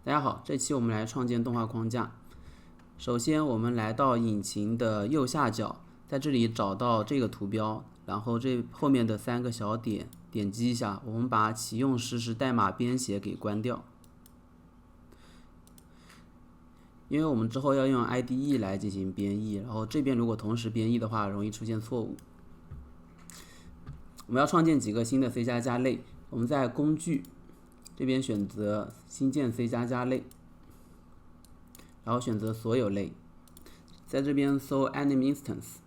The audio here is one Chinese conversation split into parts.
大家好，这期我们来创建动画框架。首先，我们来到引擎的右下角，在这里找到这个图标，然后这后面的3个小点点击一下，我们把启用实时代码编写给关掉，因为我们之后要用 IDE 来进行编译，然后这边如果同时编译的话，容易出现错误。我们要创建几个新的 C++ 类，我们在工具这边选择新建 C++ 类，然后选择所有类，在这边搜 Anim Instance，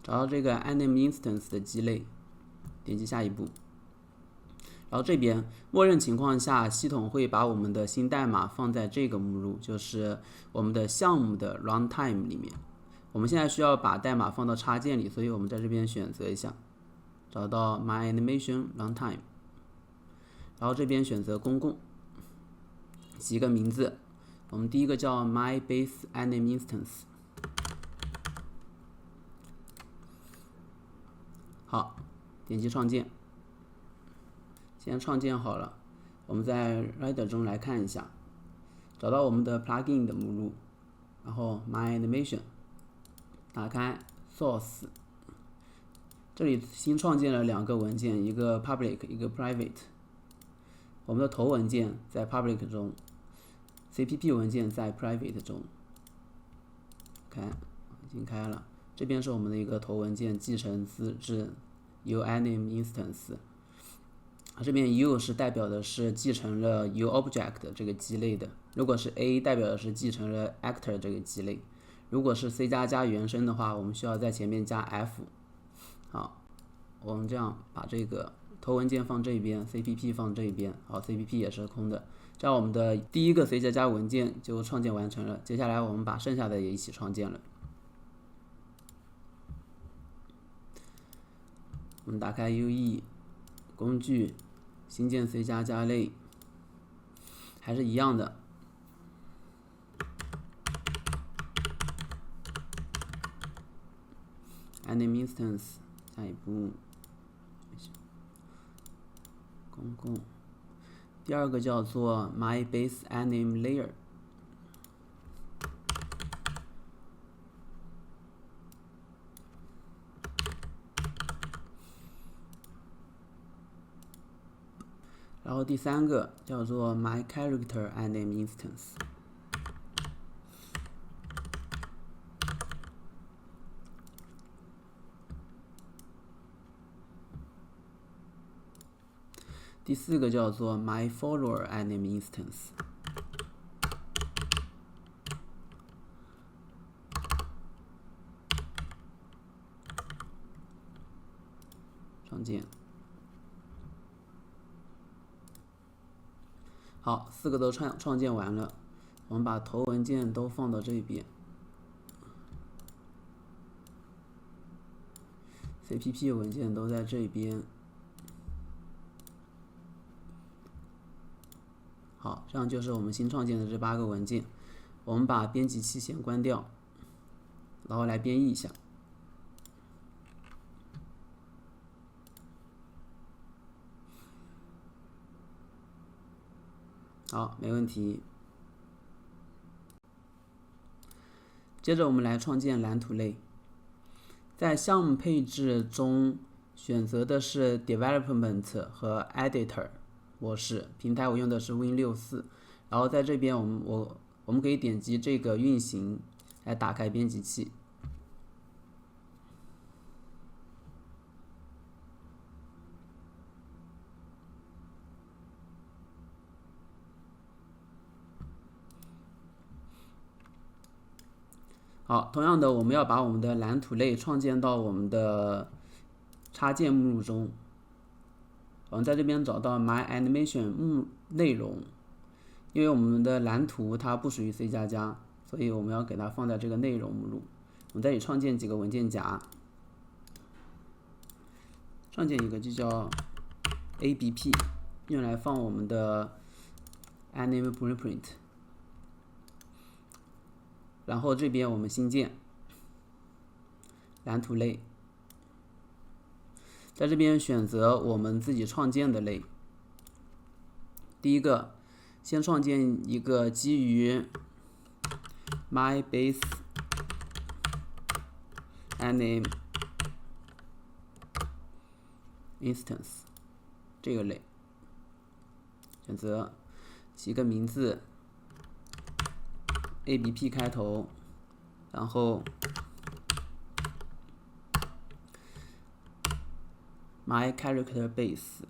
找到这个 Anim Instance 的基类，点击下一步。然后这边默认情况下，系统会把我们的新代码放在这个目录，就是我们的项目的 Runtime 里面。我们现在需要把代码放到插件里，所以我们在这边选择一下，找到 My Animation Runtime， 然后这边选择公共，起个名字，我们第一个叫 My Base Anim Instance。好，点击创建。先创建好了，我们在 Rider 中来看一下，找到我们的 Plugin 的目录，然后 My Animation， 打开 Source， 这里新创建了2个文件，一个 Public， 一个 Private。我们的头文件在 Public 中 ，CPP 文件在 Private 中。已经开了，这边是我们的一个头文件继承自至 UAnim Instance。这边 U 是代表的是继承了 UObject 这个基类的，如果是 A 代表的是继承了 Actor 这个基类，如果是 C++ 原生的话，我们需要在前面加 F。好，我们这样把这个头文件放这边 ，CPP 放这边，好 ，CPP 也是空的，这样我们的第一个 C++ 文件就创建完成了。接下来我们把剩下的也一起创建了。我们打开 UE 工具。新建 C++ 类，还是一样的。Anim Instance， 下一步，公共。第二个叫做 My Base Anim Layer。然后第3个叫做 My Character Anim Instance。第4个叫做 My Follower Anim Instance。创建。好，4个都创建完了，我们把头文件都放到这边 ，CPP 文件都在这边。好，这样就是我们新创建的这8个文件。我们把编辑器先关掉，然后来编译一下。好，没问题。接着我们来创建蓝图类，在项目配置中选择的是 Development 和 Editor 模式，平台我用的是 Win64， 然后在这边我们可以点击这个运行来打开编辑器。好，同样的，我们要把我们的蓝图类创建到我们的插件目录中。我们在这边找到 My Animation 内容，因为我们的蓝图它不属于 C++， 所以我们要给它放在这个内容目录。我们这里创建几个文件夹，创建一个就叫 ABP， 用来放我们的 Anim Blueprint。然后这边我们新建蓝图类，在这边选择我们自己创建的类。第一个，先创建一个基于 MyBase Anim Instance 这个类，选择起个名字 ABP 开头，然后 My Character Base。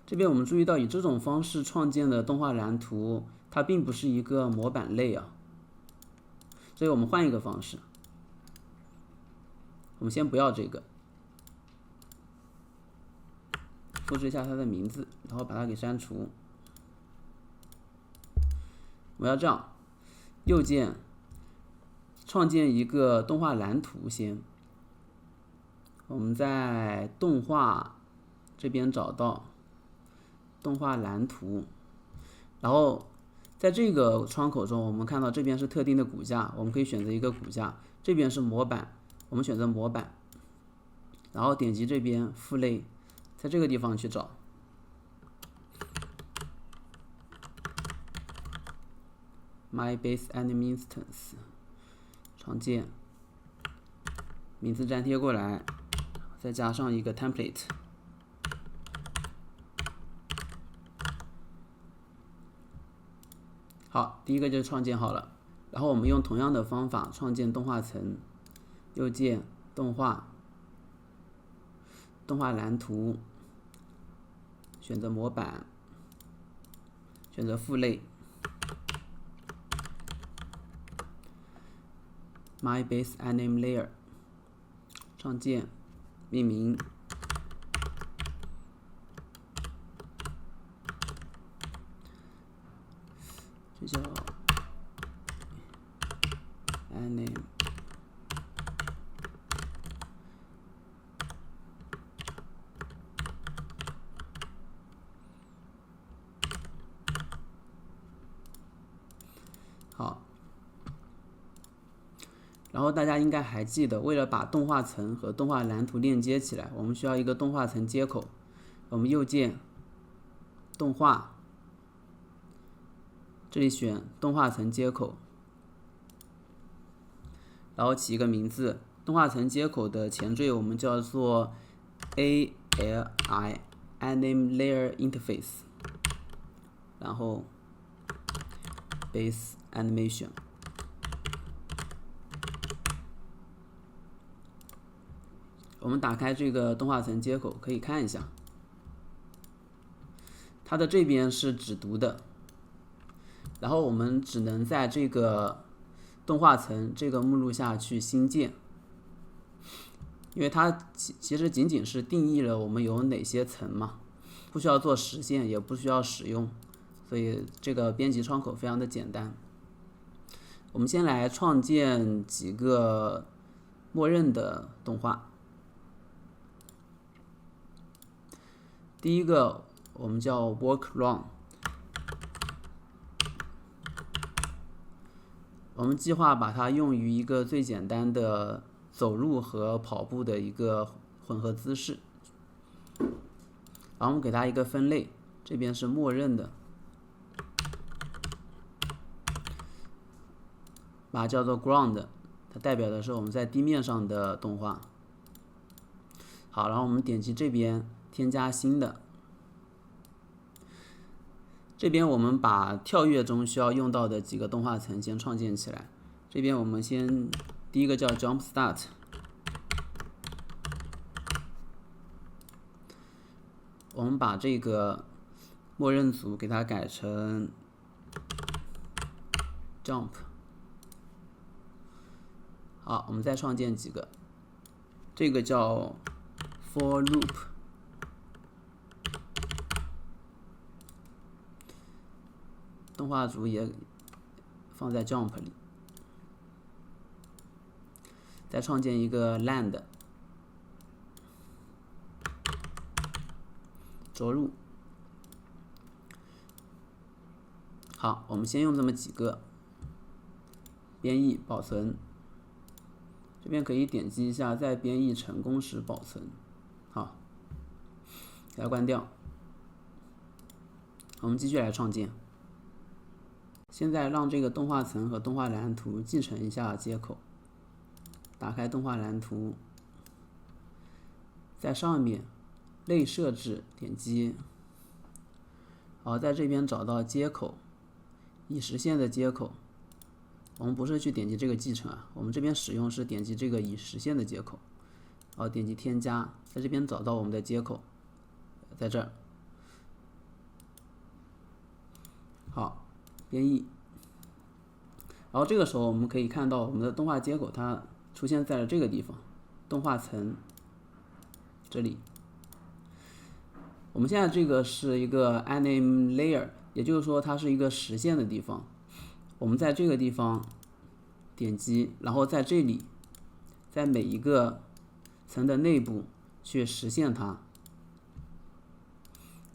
这边我们注意到，以这种方式创建的动画蓝图，它并不是一个模板类啊，所以我们换一个方式，我们先不要这个，复制一下它的名字，然后把它给删除。我们要这样，右键创建一个动画蓝图先，我们在动画这边找到动画蓝图，然后在这个窗口中，我们看到这边是特定的骨架，我们可以选择一个骨架，这边是模板，我们选择模板，然后点击这边父类，在这个地方去找MyBase Anim Instance， 常见，名字粘贴过来，再加上一个 template。好，第一个就创建好了，然后我们用同样的方法创建动画层，右键动画，动画蓝图，选择模板，选择父类 MyBase Anim Layer， 创建，命名，这叫 Anim。好，然后大家应该还记得，为了把动画层和动画蓝图链接起来，我们需要一个动画层接口。我们右键动画，这里选动画层接口，然后起一个名字。动画层接口的前缀我们叫做 ALI Anim Layer Interface， 然后 Base Animation。我们打开这个动画层接口，可以看一下，它的这边是只读的，然后我们只能在这个动画层这个目录下去新建，因为它其实仅仅是定义了我们有哪些层嘛，不需要做实现，也不需要使用，所以这个编辑窗口非常的简单。我们先来创建几个默认的动画。第一个我们叫 Walk Run， 我们计划把它用于一个最简单的走路和跑步的一个混合姿势。然后我们给它一个分类，这边是默认的，把它叫做 Ground， 它代表的是我们在地面上的动画。好，然后我们点击这边添加新的，这边我们把跳跃中需要用到的几个动画层先创建起来。这边我们先第一个叫 Jump Start， 我们把这个默认组给它改成 Jump。好，我们再创建几个，这个叫 For Loop， 动画组也放在 Jump 里，再创建一个 Land， 着陆。好，我们先用这么几个，编译保存，这边可以点击一下，在编译成功时保存。好，给它关掉。我们继续来创建。现在让这个动画层和动画蓝图继承一下接口。打开动画蓝图，在上面类设置点击，好，在这边找到接口，已实现的接口。我们不是去点击这个继承啊，我们这边使用是点击这个已实现的接口，好，点击添加，在这边找到我们的接口，在这儿。好，编译。然后这个时候我们可以看到我们的动画接口它出现在了这个地方，动画层这里。我们现在这个是一个 Anime Layer， 也就是说它是一个实现的地方。我们在这个地方点击，然后在这里，在每一个层的内部去实现它。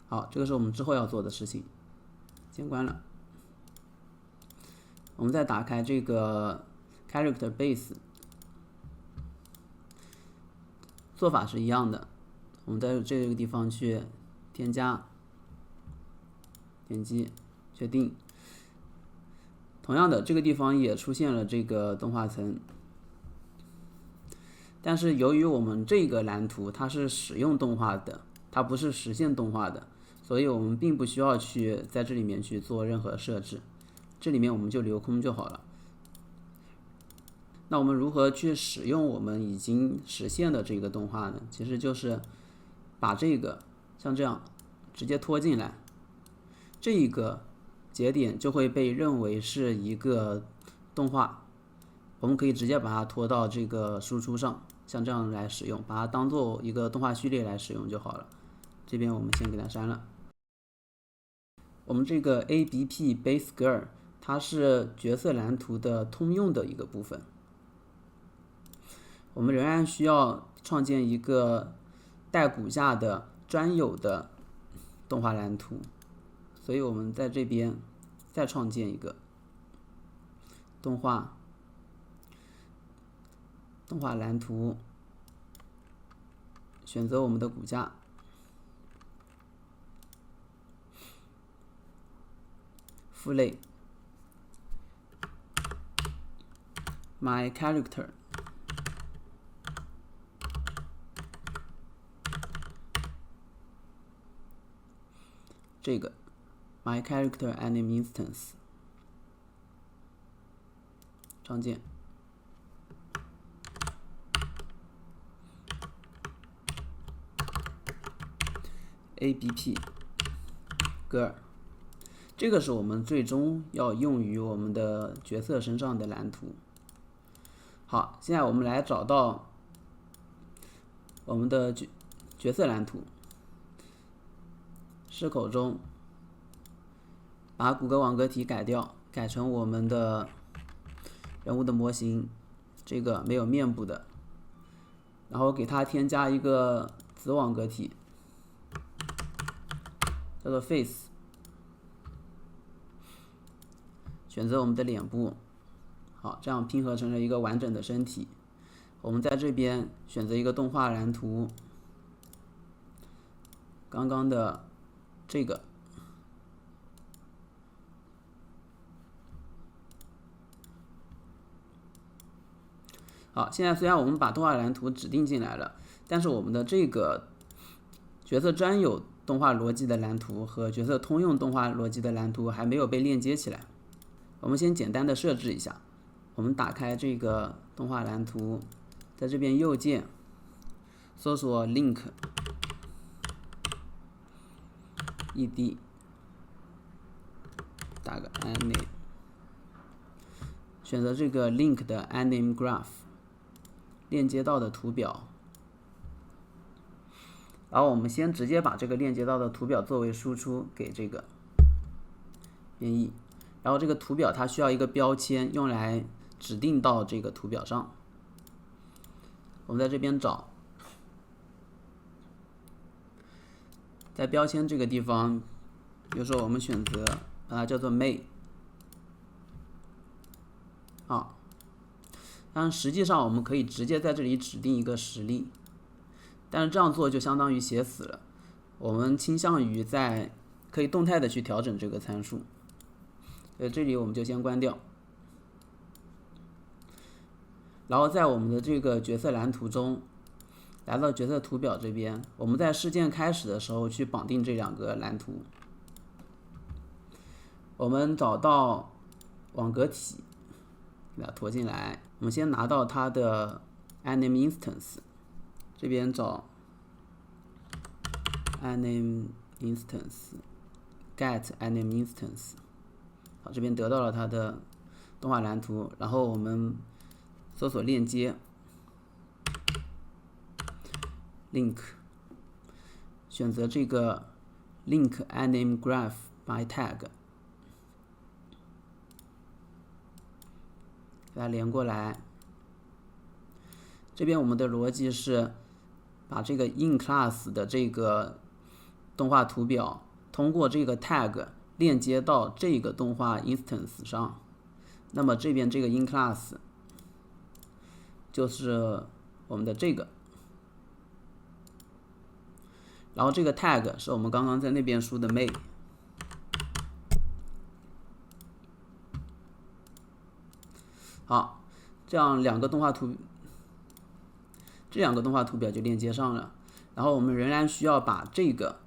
好，这个是我们之后要做的事情。先关了。我们再打开这个 Character Base， 做法是一样的。我们在这个地方去添加，点击确定。同样的，这个地方也出现了这个动画层，但是由于我们这个蓝图它是使用动画的，它不是实现动画的，所以我们并不需要去在这里面去做任何设置，这里面我们就留空就好了。那我们如何去使用我们已经实现的这个动画呢？其实就是把这个像这样直接拖进来，这一个节点就会被认为是一个动画，我们可以直接把它拖到这个输出上，像这样来使用，把它当做一个动画序列来使用就好了。这边我们先给它删了。我们这个 ABP Base Girl 它是角色蓝图的通用的一个部分，我们仍然需要创建一个带骨架的专有的动画蓝图，所以我们在这边再创建一个动画蓝图，选择我们的骨架，父类 My Character， 这个 My Character Anime Instance 创建。ABP Girl， 这个是我们最终要用于我们的角色身上的蓝图。好，现在我们来找到我们的角色蓝图，视口中把谷歌网格体改掉，改成我们的人物的模型，这个没有面部的，然后给它添加一个子网格体，叫做 Face， 选择我们的脸部，好，这样拼合成了一个完整的身体。我们在这边选择一个动画蓝图，刚刚的这个，好，现在虽然我们把动画蓝图指定进来了，但是我们的这个角色专有动画逻辑的蓝图和角色通用动画逻辑的蓝图还没有被链接起来。我们先简单的设置一下，我们打开这个动画蓝图，在这边右键搜索 link ed， 打个 anime， 选择这个 link 的 anime graph 链接到的图表，然后我们先直接把这个链接到的图表作为输出给这个编译，然后这个图表它需要一个标签用来指定到这个图表上。我们在这边找，在标签这个地方，比如说我们选择把它叫做 May，好，但实际上我们可以直接在这里指定一个实例，但是这样做就相当于写死了。我们倾向于可以动态的去调整这个参数，所以这里我们就先关掉。然后在我们的这个角色蓝图中，来到角色图表这边，我们在事件开始的时候去绑定这两个蓝图。我们找到网格体，给它拖进来。我们先拿到它的 anim instance， 这边找 anim instance get anim instance， 好，这边得到了它的动画蓝图，然后我们搜索链接 link， 选择这个 link anim graph by tag， 给它连过来。这边我们的逻辑是把这个 in class 的这个动画图表通过这个 tag 链接到这个动画 instance 上，那么这边这个 in class 就是我们的这个，然后这个 tag 是我们刚刚在那边输的 may。 好，这两个动画图表就链接上了，然后我们仍然需要把这个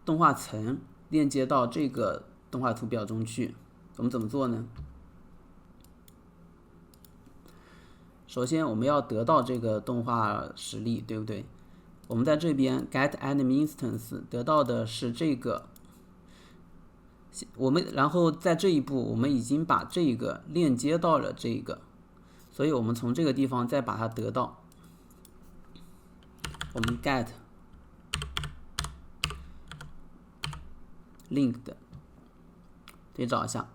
动画层链接到这个动画图表中去。我们怎么做呢？首先我们要得到这个动画实例，对不对？我们在这边 get anim instance 得到的是这个，然后在这一步我们已经把这个链接到了这个，所以我们从这个地方再把它得到。我们 get linked， 这里找一下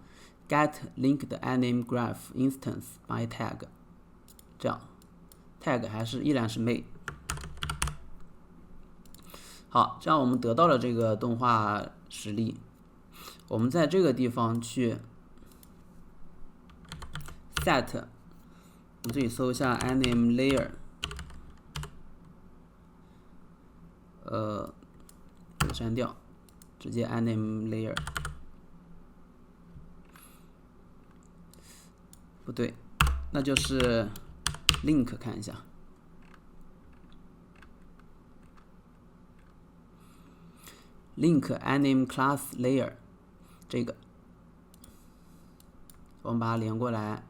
get linked anim graph instance by tag， 这样 tag 依然是 may。 好，这样我们得到了这个动画实例。我们在这个地方去 set， 我们这里搜一下 anim layer， 给它删掉，直接 anim layer， 不对，那就是 link， 看一下 link anim class layer， 这个我们把它连过来，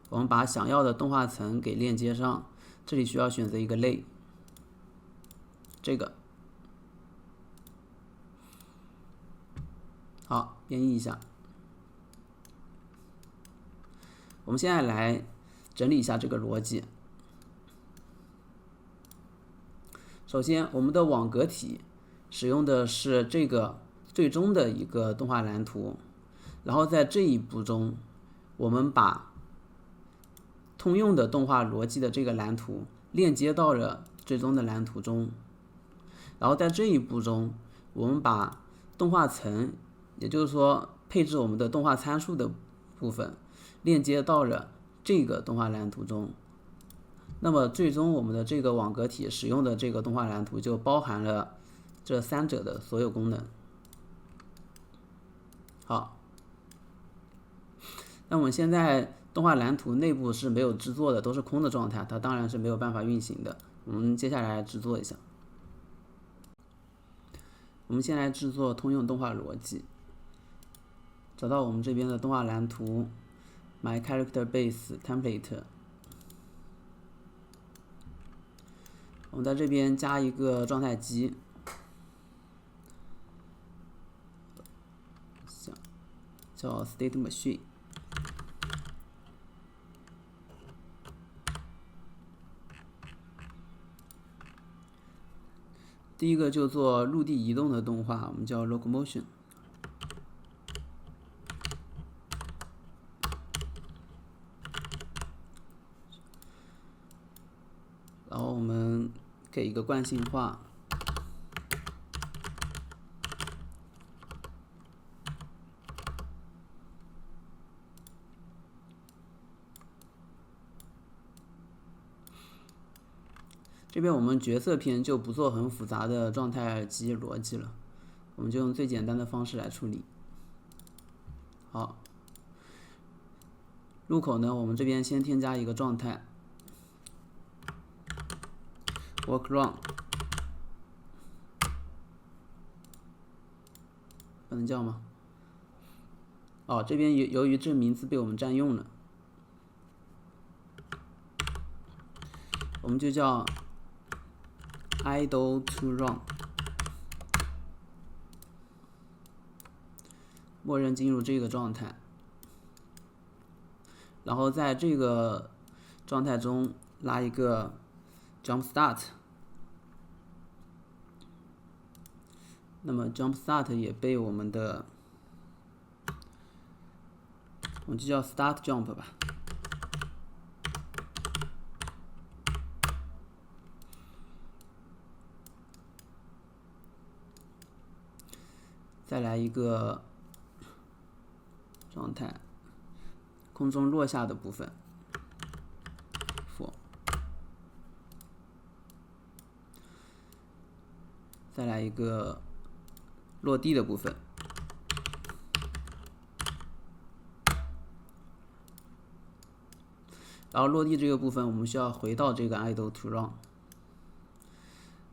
我们把想要的动画层给链接上，这里需要选择一个类，这个好，编译一下。我们现在来整理一下这个逻辑。首先，我们的网格体使用的是这个最终的一个动画蓝图，然后在这一步中，我们把通用的动画逻辑的这个蓝图链接到了最终的蓝图中，然后在这一步中，我们把动画层，也就是说配置我们的动画参数的部分链接到了这个动画蓝图中，那么最终我们的这个网格体使用的这个动画蓝图就包含了这三者的所有功能。好，那我们现在动画蓝图内部是没有制作的，都是空的状态，它当然是没有办法运行的。我们接下来制作一下。我们先来制作通用动画逻辑，找到我们这边的动画蓝图 My Character Base Template， 我们在这边加一个状态集，叫 State Machine。第一个就做陆地移动的动画，我们叫 Locomotion。然后我们给一个惯性化，这边我们角色篇就不做很复杂的状态及逻辑了，我们就用最简单的方式来处理。好，入口呢，我们这边先添加一个状态 work run， 不能叫吗？哦，这边由于这名字被我们占用了，我们就叫 idle to run， 默认进入这个状态，然后在这个状态中拉一个 jump start， 那么 jump start 也被我们就叫 start jump 吧。再来一个状态，空中落下的部分 for， 再来一个落地的部分，然后落地这个部分我们需要回到这个 idle to run。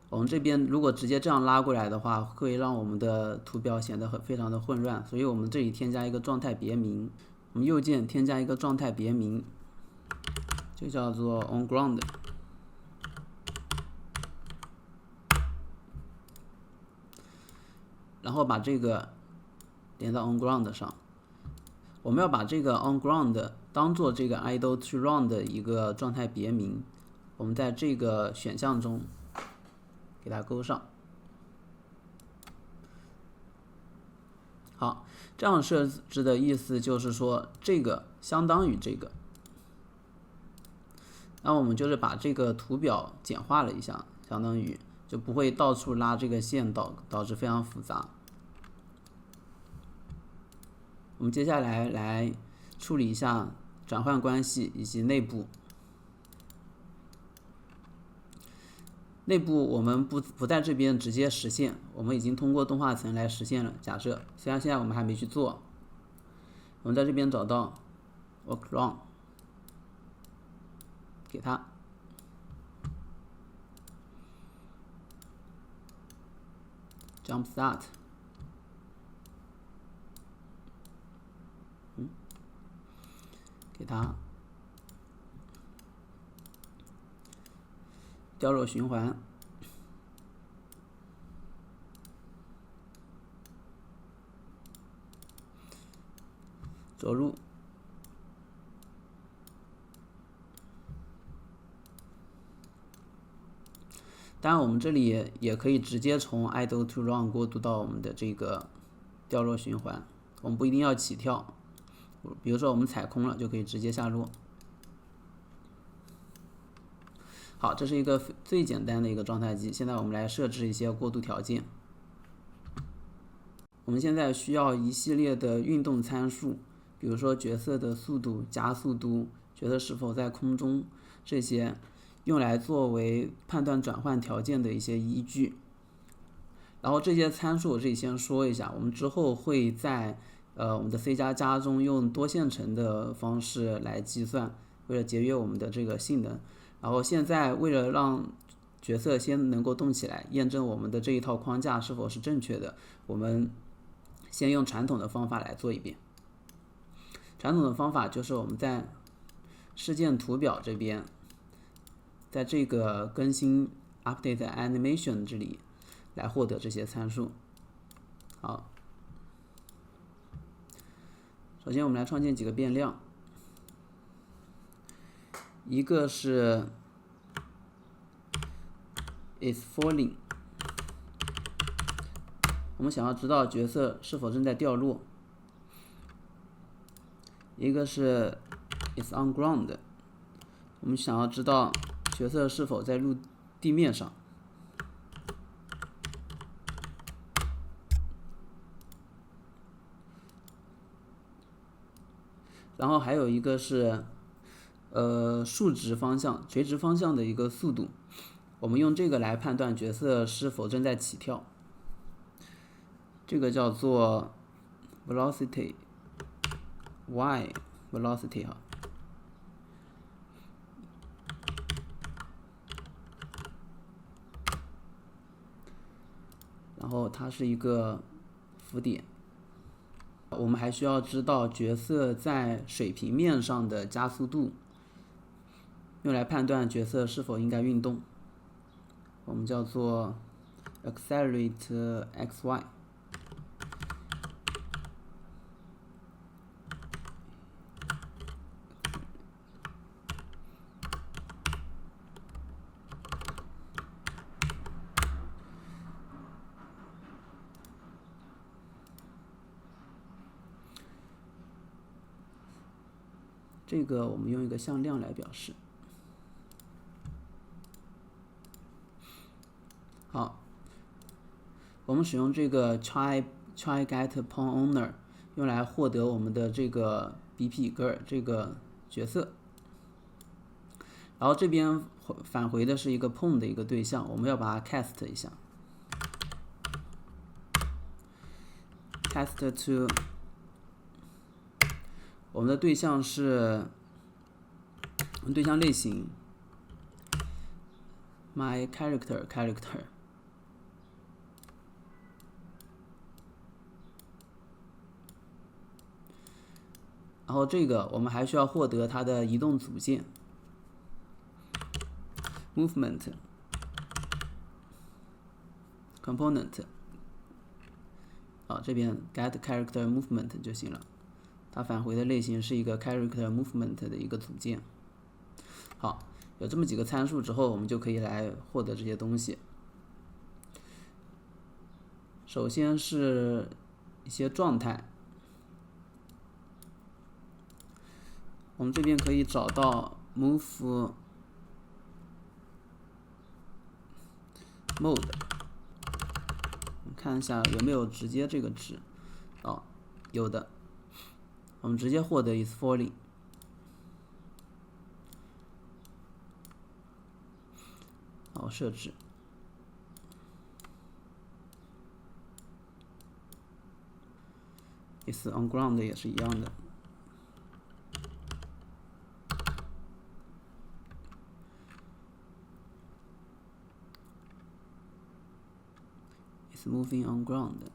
我们这边如果直接这样拉过来的话，会让我们的图表显得非常的混乱，所以我们这里添加一个状态别名，我们右键添加一个状态别名，就叫做 on ground， 然后把这个连到 on ground 上。我们要把这个 on ground 当做这个 idle to run 的一个状态别名，我们在这个选项中给它勾上。好，这样设置的意思就是说，这个相当于这个，那我们就是把这个图表简化了一下，相当于就不会到处拉这个线导致非常复杂。我们接下来处理一下转换关系以及内部。内部我们不在这边直接实现，我们已经通过动画层来实现了。假设虽然现在我们还没去做，我们在这边找到 work run， 给它jump start， 给它掉落循环，着陆，当然我们这里也可以直接从 idle to run 过渡到我们的这个掉落循环，我们不一定要起跳，比如说我们踩空了就可以直接下落。好，这是一个最简单的一个状态机。现在我们来设置一些过渡条件。我们现在需要一系列的运动参数，比如说角色的速度、加速度、角色是否在空中，这些用来作为判断转换条件的一些依据。然后这些参数我这里先说一下，我们之后会在我们的 C++ 中用多线程的方式来计算，为了节约我们的这个性能。然后现在为了让角色先能够动起来，验证我们的这一套框架是否是正确的，我们先用传统的方法来做一遍。传统的方法就是我们在事件图表这边，在这个更新 update animation 这里来获得这些参数。好，首先我们来创建几个变量，一个是 is falling， 我们想要知道角色是否正在掉落；一个是 is on ground， 我们想要知道角色是否在地面上；然后还有一个是垂直方向的一个速度。我们用这个来判断角色是否正在起跳，这个叫做 velocity y velocity 哈。然后它是一个浮点。我们还需要知道角色在水平面上的加速度，用来判断角色是否应该运动。我们叫做 accelerate xy。这个我们用一个向量来表示。好，我们使用这个 try get pawn owner 用来获得我们的这个 BP girl 这个角色，然后这边返回的是一个 pawn 的一个对象，我们要把它 cast 一下 ，cast to 我们的对象是对象类型 my character。然后这个我们还需要获得它的移动组件 movement component。这边 get character movement 就行了。它返回的类型是一个 character movement 的一个组件。好，有这么几个参数之后，我们就可以来获得这些东西。首先是一些状态，我们这边可以找到 move mode， 我们看一下有没有直接这个值。有的。我们直接获得 is falling， 好，设置 is on ground 也是一样的。is moving on ground。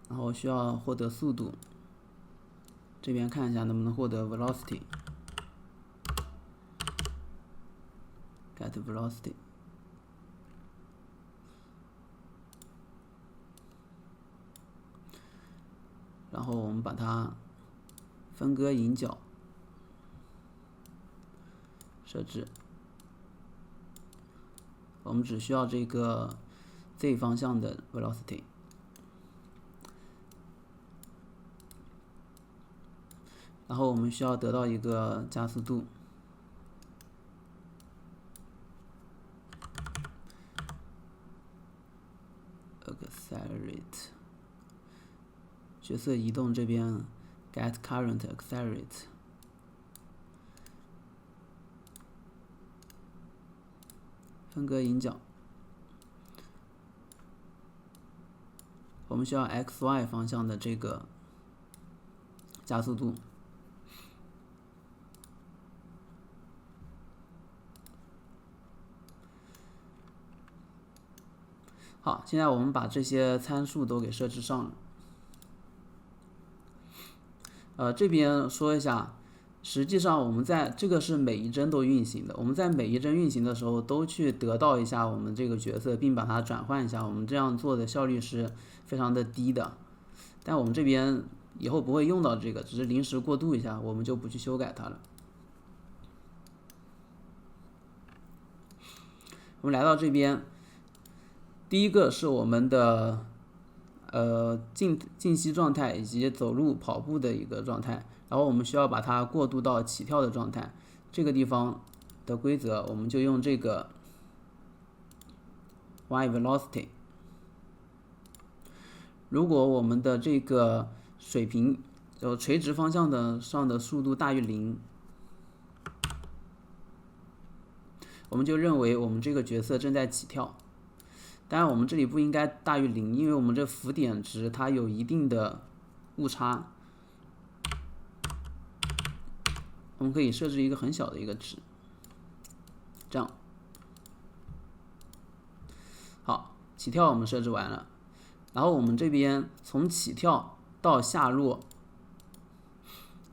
然后需要获得速度，这边看一下能不能获得 velocity， get velocity， 然后我们把它分割引角，设置，我们只需要这个 z 方向的 velocity。然后我们需要得到一个加速度 accelerate， 角色移动这边 get current accelerate， 分割引角，我们需要 xy 方向的这个加速度。好，现在我们把这些参数都给设置上了。这边说一下，实际上我们在这个是每一帧都运行的，我们在每一帧运行的时候都去得到一下我们这个角色，并把它转换一下。我们这样做的效率是非常的低的，但我们这边以后不会用到这个，只是临时过渡一下，我们就不去修改它了。我们来到这边。第一个是我们的静息状态以及走路跑步的一个状态，然后我们需要把它过渡到起跳的状态。这个地方的规则我们就用这个 y velocity 如果我们的这个水平垂直方向上的速度大于0，我们就认为我们这个角色正在起跳。当然我们这里不应该大于0，因为我们这浮点值它有一定的误差，我们可以设置一个很小的一个值，这样。好，起跳我们设置完了，然后我们这边从起跳到下落，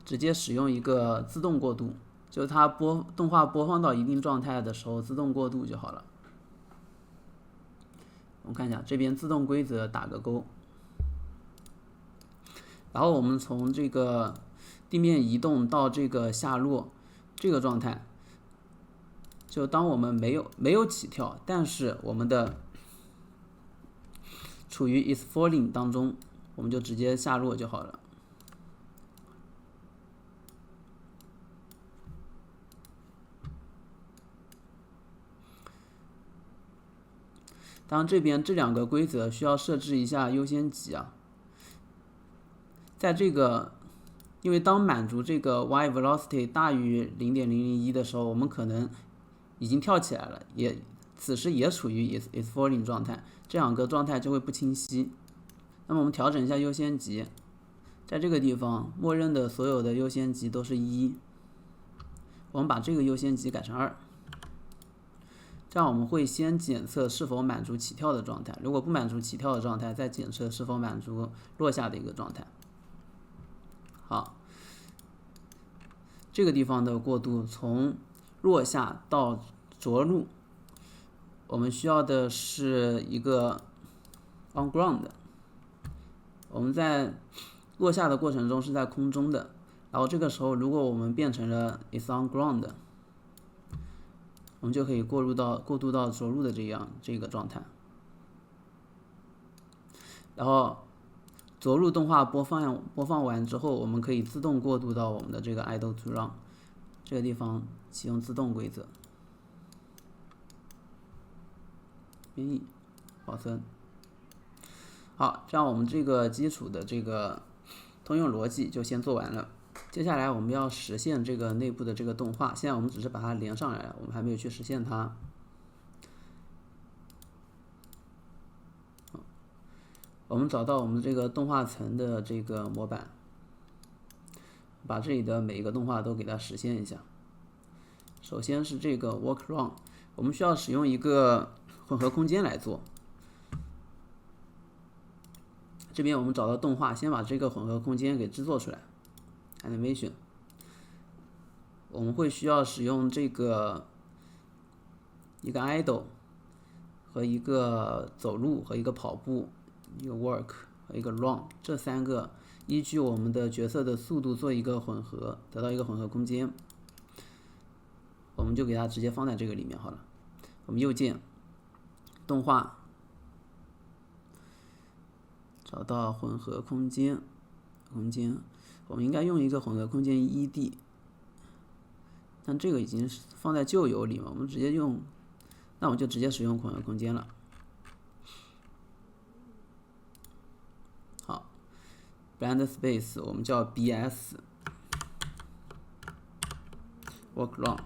直接使用一个自动过渡，就是它动画播放到一定状态的时候自动过渡就好了。我们看一下这边自动规则打个勾，然后我们从这个地面移动到这个下落这个状态，就当我们没有起跳，但是我们的处于 is falling 当中，我们就直接下落就好了。当然这边这两个规则需要设置一下优先级啊，在这个因为当满足这个 y velocity 大于 0.001 的时候，我们可能已经跳起来了，此时也处于 is falling 状态，这两个状态就会不清晰。那么我们调整一下优先级，在这个地方默认的所有的优先级都是1，我们把这个优先级改成2。这样我们会先检测是否满足起跳的状态，如果不满足起跳的状态，再检测是否满足落下的一个状态。好，这个地方的过渡从落下到着陆，我们需要的是一个 on ground。我们在落下的过程中是在空中的，然后这个时候如果我们变成了 is on ground，我们就可以过渡到着陆的这个状态。然后着陆动画播放完之后，我们可以自动过渡到我们的这个 idle to run 这个地方，启用自动规则，编译，保存。好，这样我们这个基础的这个通用逻辑就先做完了。接下来我们要实现这个内部的这个动画，现在我们只是把它连上来了，我们还没有去实现它。我们找到我们这个动画层的这个模板，把这里的每一个动画都给它实现一下。首先是这个 work run， 我们需要使用一个混合空间来做。这边我们找到动画，先把这个混合空间给制作出来。Animation， 我们会需要使用这个一个 idle 和一个走路和一个跑步，一个 work 和一个 run， 这3个依据我们的角色的速度做一个混合，得到一个混合空间。我们就给它直接放在这个里面好了。我们右键动画，找到混合空间，我们应该用一个混合空间 ED， 但这个已经放在旧有里嘛，我们直接用，那我们就直接使用混合空间了。好 ，Blend Space 我们叫 BS Work Run，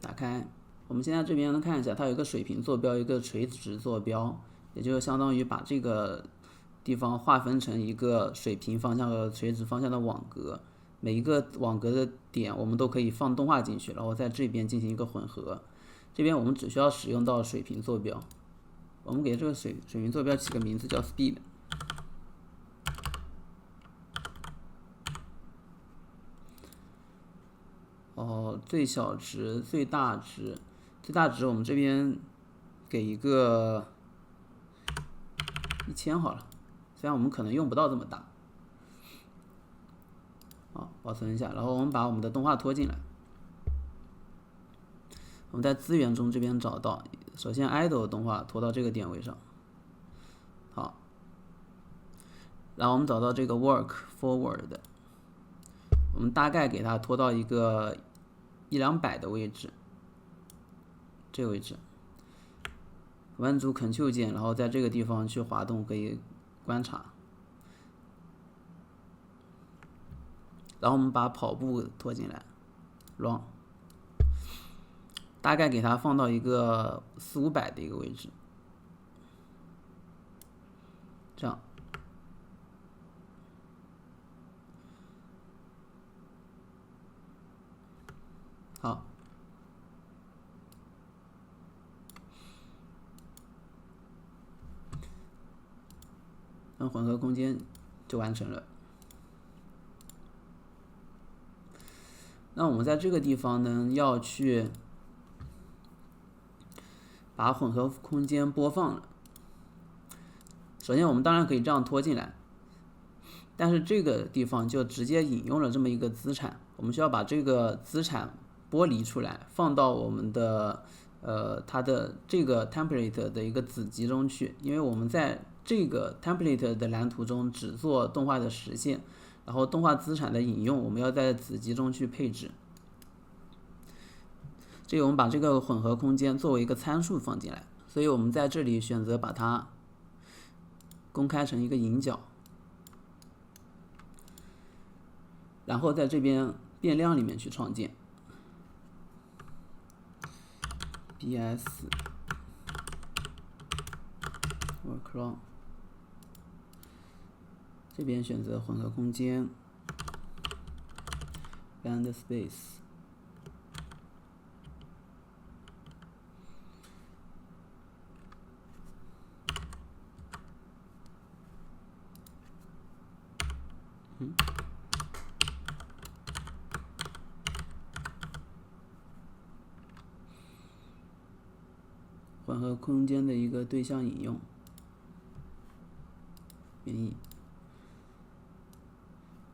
打开。我们现在这边能看一下，它有一个水平坐标，一个垂直坐标，也就是相当于把这个地方划分成一个水平方向和垂直方向的网格，每一个网格的点我们都可以放动画进去，然后在这边进行一个混合。这边我们只需要使用到水平坐标，我们给这个水平坐标起个名字叫 speed。最小值、最大值。最大值我们这边给一个1000好了，虽然我们可能用不到这么大。好，保存一下，然后我们把我们的动画拖进来。我们在资源中这边找到，首先 idle 动画拖到这个点位上。好，然后我们找到这个 work forward， 我们大概给它拖到一个100-200的位置。这个位置，弯组 Ctrl 键，然后在这个地方去滑动，可以观察。然后我们把跑步拖进来 ，Run， 大概给它放到一个400-500的一个位置，这样。好，那混合空间就完成了。那我们在这个地方呢，要去把混合空间播放了。首先，我们当然可以这样拖进来，但是这个地方就直接引用了这么一个资产，我们需要把这个资产剥离出来，放到我们的它的这个 template 的一个子集中去，因为我们在这个 template 的蓝图中只做动画的实现，然后动画资产的引用我们要在子集中去配置。这个我们把这个混合空间作为一个参数放进来，所以我们在这里选择把它公开成一个引角，然后在这边变量里面去创建 bs workround， 这边选择混合空间 band space， 混合空间的一个对象引用编译，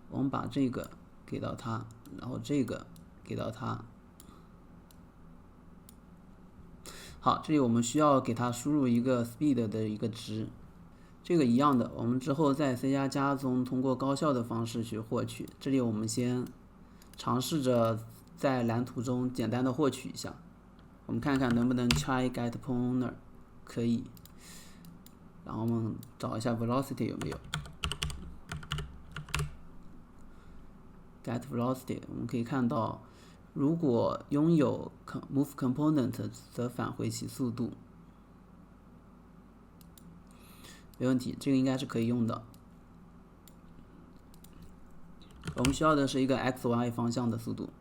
我们把这个给到它，然后这个给到它。好，这里我们需要给它输入一个 speed 的一个值，这个一样的，我们之后在 C++ 中通过高效的方式去获取。这里我们先尝试着在蓝图中简单的获取一下，我们看看能不能 try get pointer， 可以。然后我们找一下 velocity 有没有 get velocity， 我们可以看到，如果拥有 move component 则返回其速度，没问题，这个应该是可以用的。我们需要的是一个 x、y 方向的速度，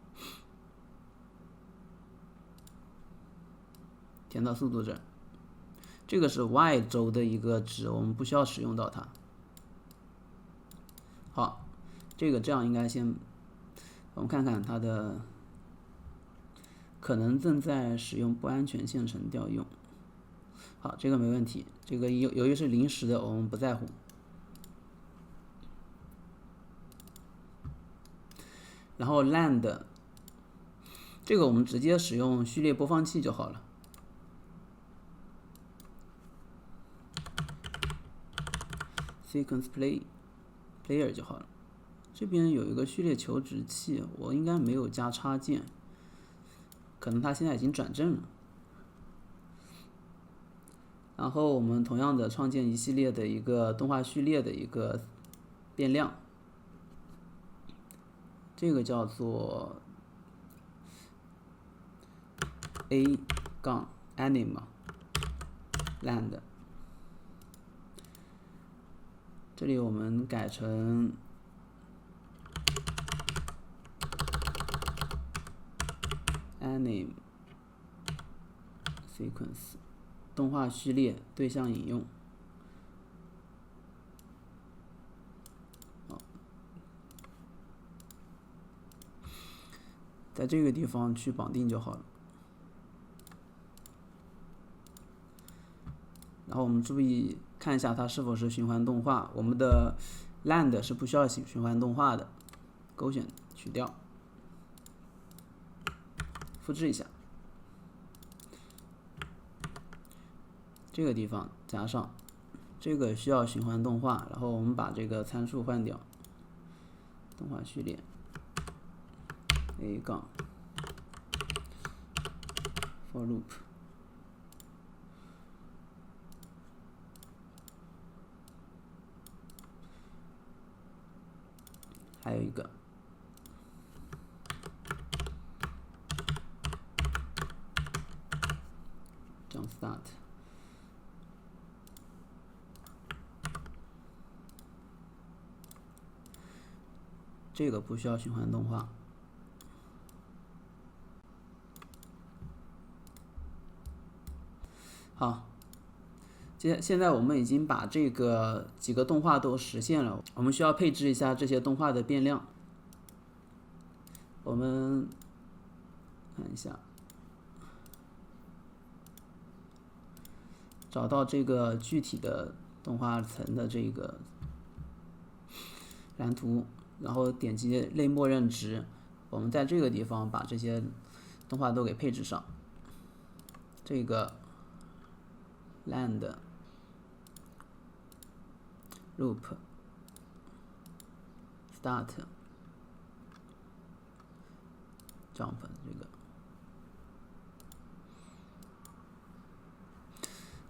填到速度这儿。这个是 y 轴的一个值，我们不需要使用到它。好，这个这样应该先，我们看看它的可能正在使用不安全线程调用。好，这个没问题，这个由于是临时的，我们不在乎。然后 land 这个我们直接使用序列播放器就好了。sequence player 就好了。这边有一个序列求值器，我应该没有加插件，可能它现在已经转正了。然后我们同样的创建一系列的一个动画序列的一个变量，这个叫做 a-anima land。这里我们改成 anim sequence 动画序列对象引用。在这个地方去绑定就好了。然后我们注意看一下它是否是循环动画，我们的 land 是不需要循环动画的，勾选取掉，复制一下，这个地方加上，这个需要循环动画，然后我们把这个参数换掉，动画序列 a 杠 for loop。还有一个jump start， 这个不需要循环动画。好，现在我们已经把这个几个动画都实现了，我们需要配置一下这些动画的变量。我们看一下，找到这个具体的动画层的这个蓝图，然后点击类默认值，我们在这个地方把这些动画都给配置上。这个 land loop start jump 这个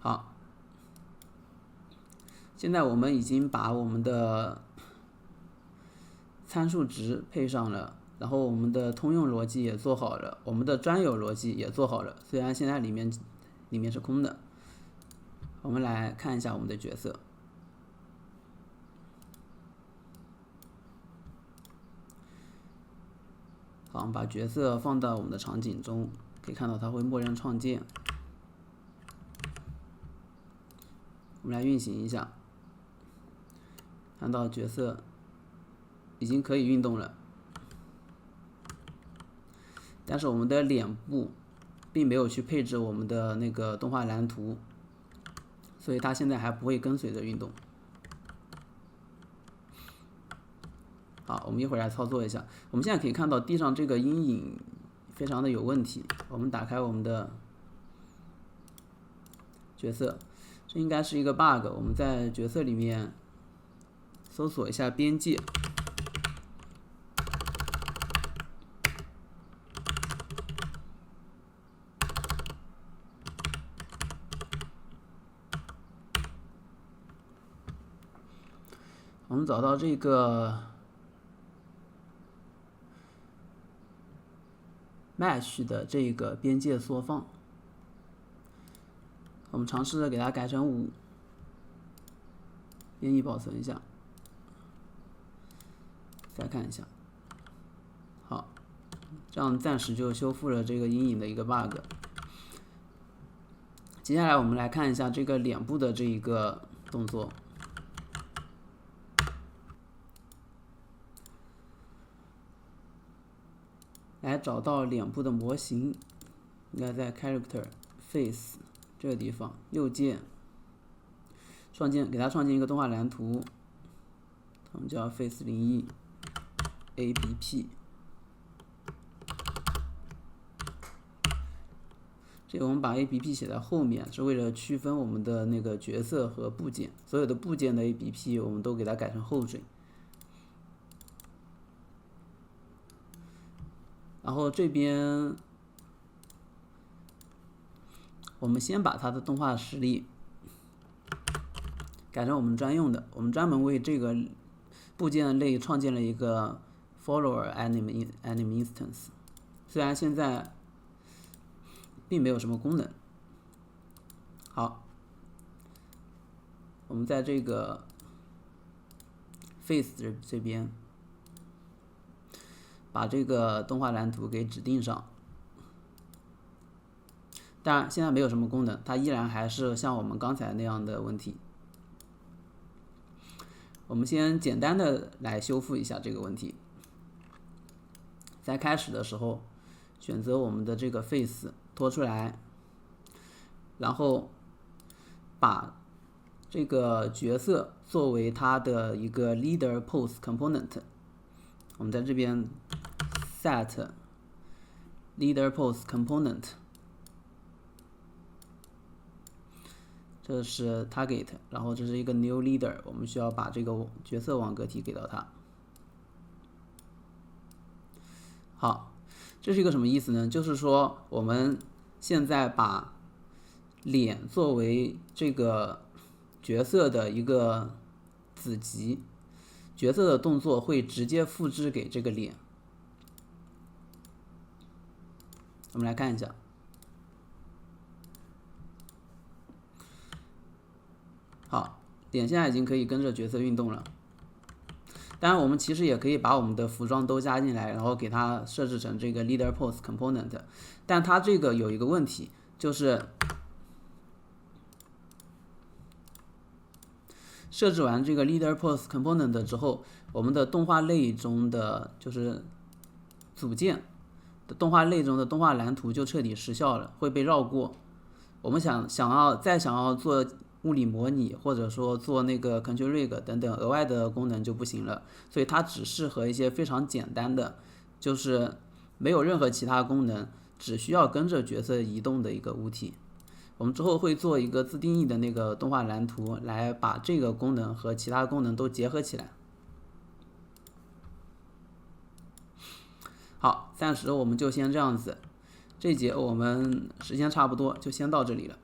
好，现在我们已经把我们的参数值配上了，然后我们的通用逻辑也做好了，我们的专有逻辑也做好了，虽然现在里面是空的。我们来看一下我们的角色。好，我们把角色放到我们的场景中，可以看到它会默认创建。我们来运行一下，看到角色已经可以运动了，但是我们的脸部并没有去配置我们的那个动画蓝图，所以它现在还不会跟随着运动。好，我们一会儿来操作一下。我们现在可以看到地上这个阴影非常的有问题。我们打开我们的角色，这应该是一个 bug。我们在角色里面搜索一下边界。我们找到这个 mesh 的这个边界缩放，我们尝试着给它改成5，编译保存一下，再看一下。好，这样暂时就修复了这个阴影的一个 bug。接下来我们来看一下这个脸部的这一个动作。来找到脸部的模型，应该在 Character Face 这个地方，右键给它创建一个动画蓝图，我们叫 Face 01 ABP。这个我们把 ABP 写在后面，是为了区分我们的那个角色和部件，所有的部件的 ABP 我们都给它改成后缀。然后这边我们先把它的动画实例改成我们专用的，我们专门为这个部件类创建了一个 follower anim instance， 虽然现在并没有什么功能。好，我们在这个 face 这边把这个动画蓝图给指定上，当然现在没有什么功能，它依然还是像我们刚才那样的问题。我们先简单的来修复一下这个问题。在开始的时候，选择我们的这个 face 拖出来，然后把这个角色作为它的一个 leader pose component， 我们在这边 set leader pose component， 这是 target， 然后这是一个 new leader， 我们需要把这个角色网格体给到它。好，这是一个什么意思呢？就是说我们现在把脸作为这个角色的一个子集，角色的动作会直接复制给这个脸。我们来看一下，好，脸现在已经可以跟着角色运动了。当然，我们其实也可以把我们的服装都加进来，然后给它设置成这个 leader pose component。但它这个有一个问题，就是设置完这个 leader pose component 之后，我们的动画类中的就是组件的动画类中的动画蓝图就彻底失效了，会被绕过。我们想要做物理模拟，或者说做那个 control rig 等等额外的功能就不行了，所以它只适合一些非常简单的，就是没有任何其他功能，只需要跟着角色移动的一个物体。我们之后会做一个自定义的那个动画蓝图，来把这个功能和其他功能都结合起来。好，暂时我们就先这样子，这节我们时间差不多，就先到这里了。